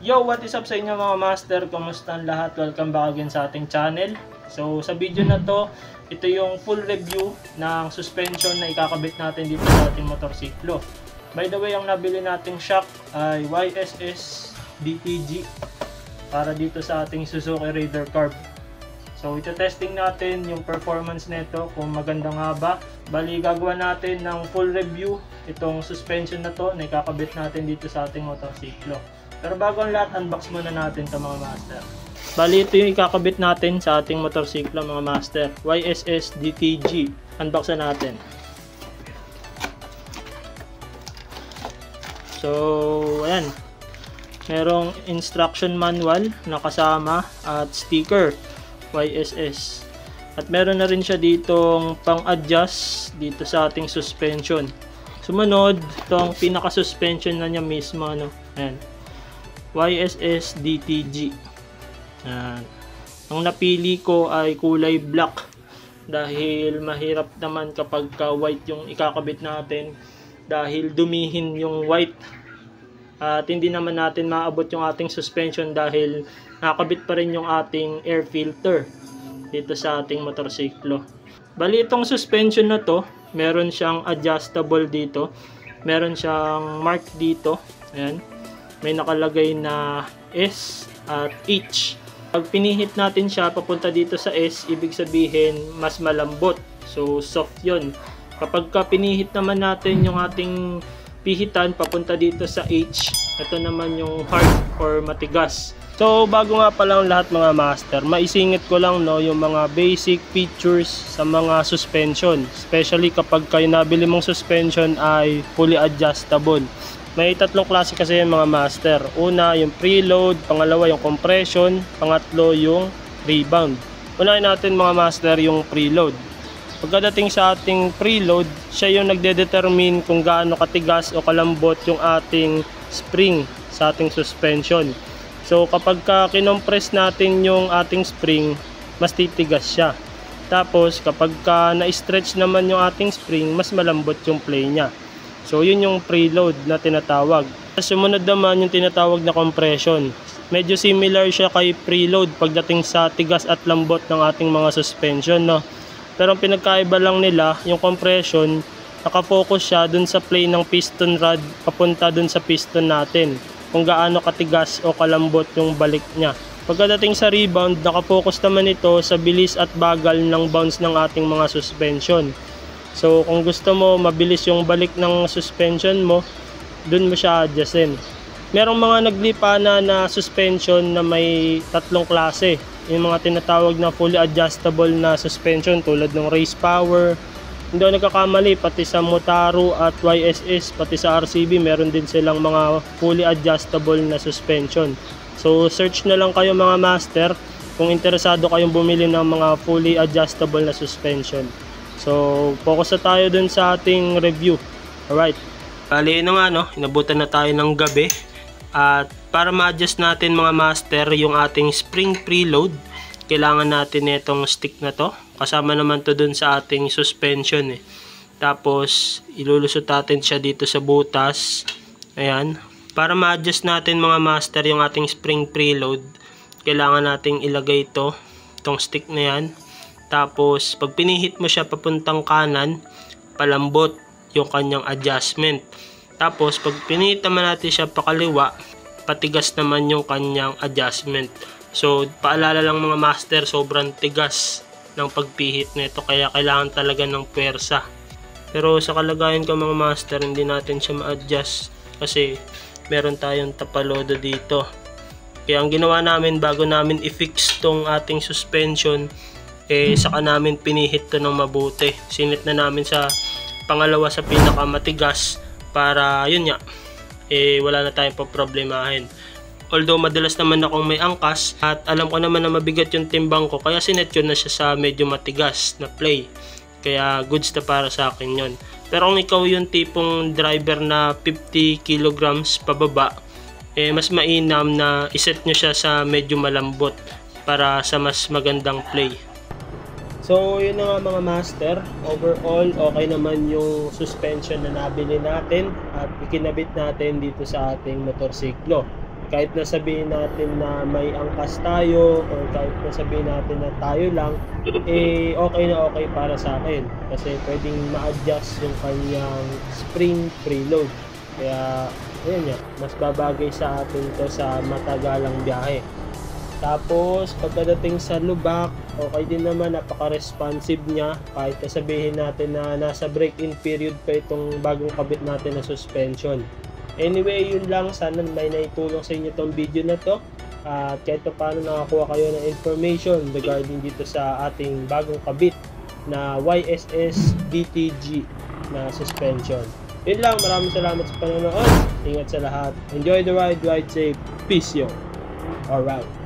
Yo, what is up sa inyo mga master? Kumusta ang lahat? Welcome back again sa ating channel. So, sa video na to, ito yung full review ng suspension na ikakabit natin dito sa ating motorsiklo. By the way, ang nabili nating shock ay YSS DTG para dito sa ating Suzuki Raider Carb. So, ito-testing natin yung performance nito kung maganda nga ba. Bali, gagawa natin ng full review itong suspension na to na ikakabit natin dito sa ating motorsiklo. Pero bago ang lahat, unbox muna natin ito mga master. Bali, ito yung ikakabit natin sa ating motorsiklo mga master. YSS DTG. Unboxan natin. So, ayan. Merong instruction manual na kasama at sticker YSS. At meron na rin siya ditong pang-adjust dito sa ating suspension. Sumunod, itong pinaka-suspension na niya mismo. Ano? Ayan. YSS DTG. Ayan. Ang napili ko ay kulay black dahil mahirap naman kapag white yung ikakabit natin dahil dumihin yung white at hindi naman natin maabot yung ating suspension dahil nakakabit pa rin yung ating air filter dito sa ating motorsiklo. Bali, itong suspension na to meron siyang adjustable dito, meron siyang mark dito. Ayan. May nakalagay na S at H. Pag pinihit natin siya papunta dito sa S, ibig sabihin mas malambot. So soft yun. Kapag pinihit naman natin yung ating pihitan papunta dito sa H, ito naman yung hard or matigas. So bago nga pala ang lahat mga master, maisingit ko lang no yung mga basic features sa mga suspension. Especially kapag kayo nabili mong suspension ay fully adjustable. May tatlong klase kasi yung mga master. Una, yung preload. Pangalawa, yung compression. Pangatlo, yung rebound. Unahin natin mga master yung preload. Pagkadating sa ating preload, siya yung nagdedetermine kung gaano katigas o kalambot yung ating spring sa ating suspension. So kapag kinompress natin yung ating spring, mas titigas siya. Tapos kapag na-stretch naman yung ating spring, mas malambot yung play niya. So yun yung preload na tinatawag. Sumunod naman yung tinatawag na compression. Medyo similar siya kay preload pagdating sa tigas at lambot ng ating mga suspension, no? Pero ang pinagkaiba lang nila, yung compression, nakafocus siya dun sa play ng piston rod papunta dun sa piston natin. Kung gaano katigas o kalambot yung balik niya. Pagdating sa rebound, nakafocus naman ito sa bilis at bagal ng bounce ng ating mga suspension. So kung gusto mo mabilis yung balik ng suspension mo, dun mo siya adjustin. Merong mga naglipana na suspension na may tatlong klase. Yung mga tinatawag na fully adjustable na suspension tulad ng Race Power. Hindi ako nagkakamali, pati sa Motaro at YSS, pati sa RCB, meron din silang mga fully adjustable na suspension. So search na lang kayo mga master kung interesado kayong bumili ng mga fully adjustable na suspension. So, focus na tayo dun sa ating review. Alright. Bali na nga, no? Inabutan na tayo ng gabi. At para ma-adjust natin mga master yung ating spring preload, kailangan natin itong stick na to. Kasama naman to dun sa ating suspension eh. Tapos, ilulusot natin siya dito sa butas. Ayan. Para ma-adjust natin mga master yung ating spring preload, kailangan nating ilagay ito, itong stick na yan. Tapos, pag pinihit mo siya papuntang kanan, palambot yung kanyang adjustment. Tapos, pag pinihit naman natin siya pakaliwa, patigas naman yung kanyang adjustment. So, paalala lang mga master, sobrang tigas ng pagpihit nito. Kaya kailangan talaga ng puwersa. Pero sa kalagayan ko mga master, hindi natin siya ma-adjust. Kasi, meron tayong tapalodo dito. Kaya ang ginawa namin bago namin i-fix tong ating suspension, saka namin pinihit to ng mabuti. Sinit na namin sa pangalawa sa pinakamatigas para yun nga, wala na tayong paproblemahin. Although madalas naman akong may angkas at alam ko naman na mabigat yung timbang ko, kaya sinet yun na siya sa medyo matigas na play. Kaya goods na para sa akin yun. Pero kung ikaw yung tipong driver na 50 kilograms pababa, mas mainam na iset nyo siya sa medyo malambot para sa mas magandang play. So yun na nga mga master, overall okay naman yung suspension na nabili natin at ikinabit natin dito sa ating motorsiklo. kahit na sabihin natin na may angkas tayo or kahit na sabihin natin na tayo lang, okay na okay para sa akin kasi pwedeng ma-adjust yung kanyang spring preload. Kaya ayun nga, mas babagay sa atin to sa matagalang biyahe. Tapos pagdating sa lubak, okay din naman, napaka-responsive niya kahit na sabihin natin na nasa break-in period pa itong bagong kabit natin na suspension. Anyway, yun lang, sana may naitulong sa inyo tong video na to at kahit paano nakakuha kayo ng information regarding dito sa ating bagong kabit na YSS DTG na suspension. Yun lang, maraming salamat sa panonood, ingat sa lahat, enjoy the ride, ride safe, peace yo. Alright.